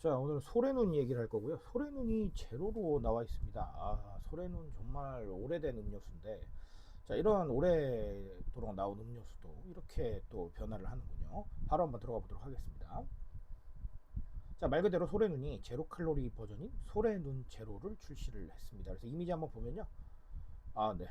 자, 오늘은 소래눈 얘기를 할 거고요. 소래눈이 제로로 나와 있습니다. 소래눈 정말 오래된 음료수인데, 자, 이런 오래도록 나온 음료수도 이렇게 또 변화를 하는군요. 바로 한번 들어가 보도록 하겠습니다. 자, 말 그대로 소래눈이 제로 칼로리 버전인 소래눈 제로를 출시를 했습니다. 그래서 이미지 한번 보면요. 네.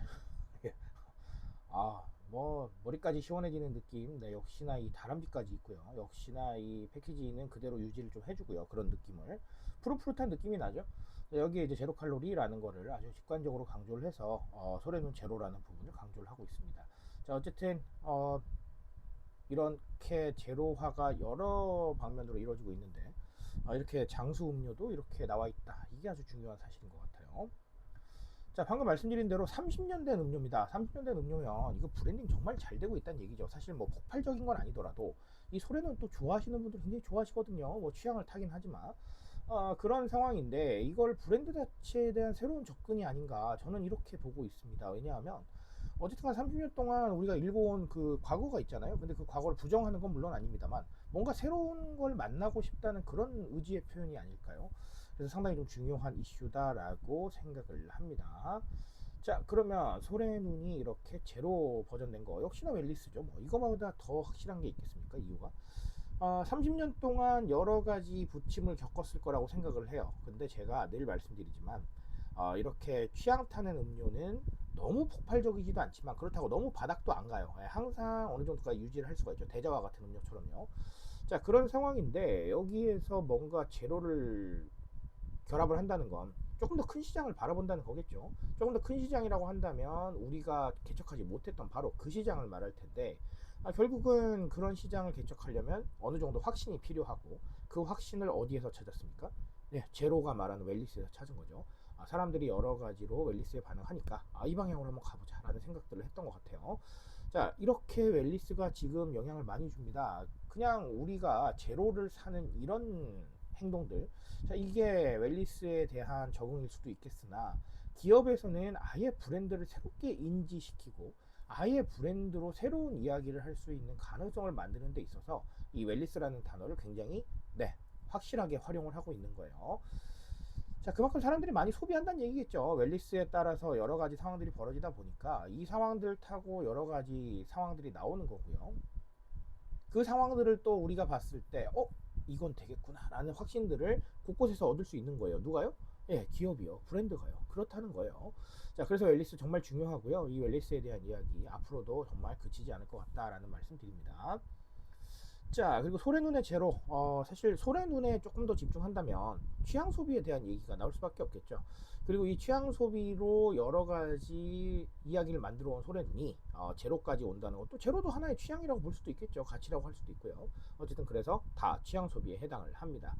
뭐 머리까지 시원해지는 느낌. 네, 역시나 이 다람쥐까지 있고요. 역시나 이 패키지는 그대로 유지를 좀 해주고요. 그런 느낌을 푸릇푸릇한 느낌이 나죠. 여기에 이제 제로 칼로리라는 거를 아주 직관적으로 강조를 해서 소래눈 제로라는 부분을 강조를 하고 있습니다. 자, 어쨌든 이렇게 제로화가 여러 방면으로 이루어지고 있는데, 이렇게 장수 음료도 이렇게 나와 있다. 이게 아주 중요한 사실인 것 같아요. 자, 방금 말씀드린 대로 30년 된 음료입니다. 30년 된 음료면 이거 브랜딩 정말 잘 되고 있다는 얘기죠. 사실 뭐 폭발적인 건 아니더라도 이 소래는 또 좋아하시는 분들 굉장히 좋아하시거든요. 뭐 취향을 타긴 하지만 그런 상황인데 이걸 브랜드 자체에 대한 새로운 접근이 아닌가 저는 이렇게 보고 있습니다. 왜냐하면 어쨌든 30년 동안 우리가 읽어온 그 과거가 있잖아요. 근데 그 과거를 부정하는 건 물론 아닙니다만 뭔가 새로운 걸 만나고 싶다는 그런 의지의 표현이 아닐까요? 그래서 상당히 좀 중요한 이슈다라고 생각을 합니다. 자, 그러면 소래눈이 이렇게 제로 버전된 거 역시나 웰리스죠. 뭐 이거보다 더 확실한 게 있겠습니까? 이유가 30년 동안 여러 가지 부침을 겪었을 거라고 생각을 해요. 근데 제가 늘 말씀드리지만 이렇게 취향 타는 음료는 너무 폭발적이지도 않지만 그렇다고 너무 바닥도 안 가요. 항상 어느 정도까지 유지를 할 수가 있죠. 대자와 같은 음료처럼요. 자, 그런 상황인데 여기에서 뭔가 제로를 결합을 한다는 건 조금 더 큰 시장을 바라본다는 거겠죠. 조금 더 큰 시장이라고 한다면 우리가 개척하지 못했던 바로 그 시장을 말할 텐데 결국은 그런 시장을 개척하려면 어느 정도 확신이 필요하고 그 확신을 어디에서 찾았습니까? 네, 제로가 말하는 웰리스에서 찾은 거죠. 사람들이 여러 가지로 웰리스에 반응하니까 이 방향으로 한번 가보자 라는 생각들을 했던 것 같아요. 자, 이렇게 웰리스가 지금 영향을 많이 줍니다. 그냥 우리가 제로를 사는 이런 행동들, 자, 이게 웰리스에 대한 적응일 수도 있겠으나 기업에서는 아예 브랜드를 새롭게 인지시키고 아예 브랜드로 새로운 이야기를 할 수 있는 가능성을 만드는 데 있어서 이 웰리스라는 단어를 굉장히 확실하게 활용을 하고 있는 거예요. 자, 그만큼 사람들이 많이 소비한다는 얘기겠죠. 웰리스에 따라서 여러 가지 상황들이 벌어지다 보니까 이 상황들 타고 여러 가지 상황들이 나오는 거고요. 그 상황들을 또 우리가 봤을 때 이건 되겠구나 라는 확신들을 곳곳에서 얻을 수 있는 거예요. 누가요? 예, 기업이요. 브랜드가요. 그렇다는 거예요. 자, 그래서 웰리스 정말 중요하고요. 이 웰리스에 대한 이야기 앞으로도 정말 그치지 않을 것 같다라는 말씀 드립니다. 자, 그리고 소래눈의 제로. 사실 소래눈에 조금 더 집중한다면 취향 소비에 대한 얘기가 나올 수밖에 없겠죠. 그리고 이 취향 소비로 여러 가지 이야기를 만들어 온 소래눈이 제로까지 온다는 것도 제로도 하나의 취향이라고 볼 수도 있겠죠. 가치라고 할 수도 있고요. 어쨌든 그래서 다 취향 소비에 해당을 합니다.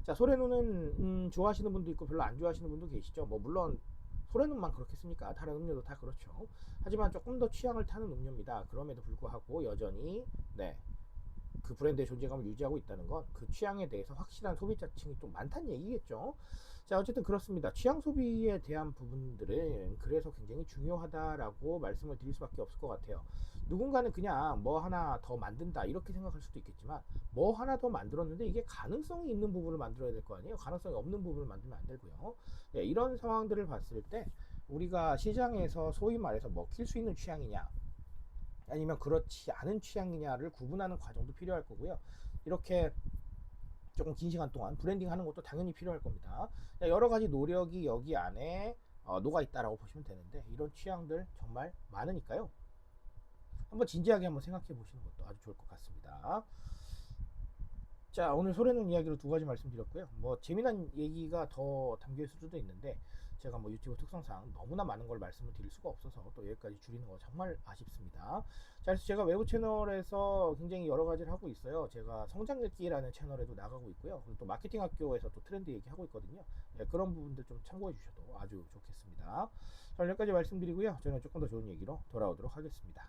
자, 소래눈은 좋아하시는 분도 있고 별로 안 좋아하시는 분도 계시죠. 뭐 물론 소래눈만 그렇겠습니까? 다른 음료도 다 그렇죠. 하지만 조금 더 취향을 타는 음료입니다. 그럼에도 불구하고 여전히 그 브랜드의 존재감을 유지하고 있다는 건 그 취향에 대해서 확실한 소비자층이 좀 많다는 얘기겠죠. 자, 어쨌든 그렇습니다. 취향 소비에 대한 부분들은 그래서 굉장히 중요하다라고 말씀을 드릴 수밖에 없을 것 같아요. 누군가는 그냥 뭐 하나 더 만든다 이렇게 생각할 수도 있겠지만 뭐 하나 더 만들었는데 이게 가능성이 있는 부분을 만들어야 될 거 아니에요. 가능성이 없는 부분을 만들면 안 되고요. 이런 상황들을 봤을 때 우리가 시장에서 소위 말해서 먹힐 수 있는 취향이냐 아니면 그렇지 않은 취향이냐를 구분하는 과정도 필요할 거고요. 이렇게 조금 긴 시간 동안 브랜딩 하는 것도 당연히 필요할 겁니다. 여러 가지 노력이 여기 안에 녹아 있다라고 보시면 되는데 이런 취향들 정말 많으니까요. 한번 진지하게 한번 생각해 보시는 것도 아주 좋을 것 같습니다. 자, 오늘 소래눈 이야기로 두 가지 말씀드렸고요. 뭐 재미난 얘기가 더 담겨 있을 수도 있는데 제가 뭐 유튜브 특성상 너무나 많은 걸 말씀을 드릴 수가 없어서 또 여기까지 줄이는 거 정말 아쉽습니다. 자, 그래서 제가 외부 채널에서 굉장히 여러 가지를 하고 있어요. 제가 성장읽기라는 채널에도 나가고 있고요. 그리고 또 마케팅 학교에서 또 트렌드 얘기하고 있거든요. 그런 부분들 좀 참고해 주셔도 아주 좋겠습니다. 자, 여기까지 말씀드리고요. 저는 조금 더 좋은 얘기로 돌아오도록 하겠습니다.